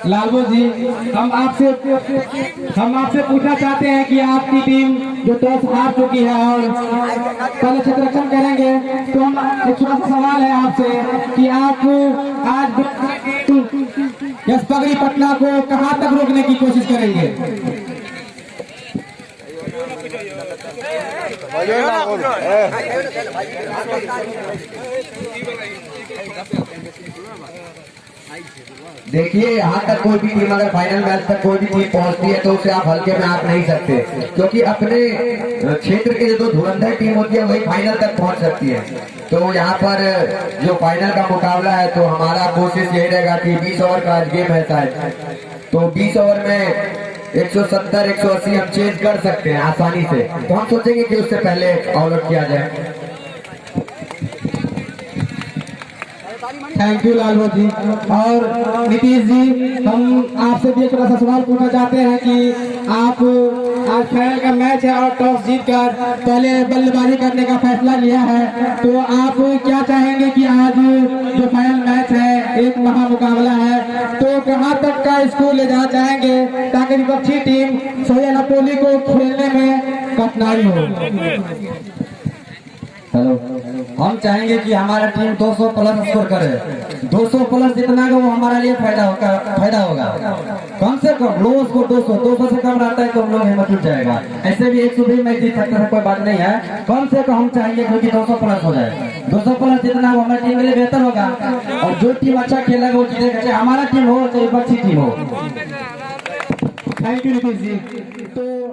लालबो जी, हम आपसे पूछना चाहते हैं कि आपकी टीम जो टॉस हार चुकी है और पहले क्षेत्ररक्षण करेंगे, तो हम एक छोटा सा सवाल है आपसे कि आप आज यस पगड़ी पटना को कहां तक रोकने की कोशिश करेंगे? देखिए, यहाँ तक कोई भी टीम अगर फाइनल मैच तक कोई भी टीम पहुंचती है तो उसे आप हल्के में आंक नहीं सकते, क्योंकि अपने क्षेत्र की जो धुरंधर टीम होती है वही फाइनल तक पहुंच सकती है। तो यहाँ पर जो फाइनल का मुकाबला है तो हमारा कोशिश यही रहेगा कि 20 ओवर का आज गेम है शायद, तो 20 ओवर में 170 180 हम चेंज कर सकते हैं आसानी से। तो हम सोचेंगे कि उससे पहले ऑल आउट किया जाए। थैंक यू लालबो जी। और नीतीश जी, हम आपसे भी थोड़ा सा सवाल पूछना चाहते हैं कि आप आज फाइनल का मैच है और टॉस जीतकर पहले बल्लेबाजी करने का फैसला लिया है, तो आप क्या चाहेंगे कि आज जो फाइनल मैच है, एक महामुकाबला है, तो कहां तक का स्कोर ले जाना चाहेंगे ताकि विपक्षी टीम सोया नपोली को खेलने में कठिनाई हो? हेलो, हम चाहेंगे कि हमारा टीम 200 प्लस स्कोर करे। 200 प्लस जितना का वो हमारे लिए फायदा होगा। कम से कम लो स्कोर 200 से कम रहता है तो हम लोग हिम्मत उठ जाएगा। ऐसे भी 100 भी मैच जीत सकता है, कोई बात नहीं है। कम से कम हम चाहेंगे क्योंकि 200 प्लस हो जाए। 200 प्लस जितना वो हमारी टीम के लिए बेहतर होगा और जो टीम अच्छा खेलेगा वो जीतेगा, चाहे हमारा टीम हो चाहे विपक्षी टीम हो। Thank you Nitish ji. तो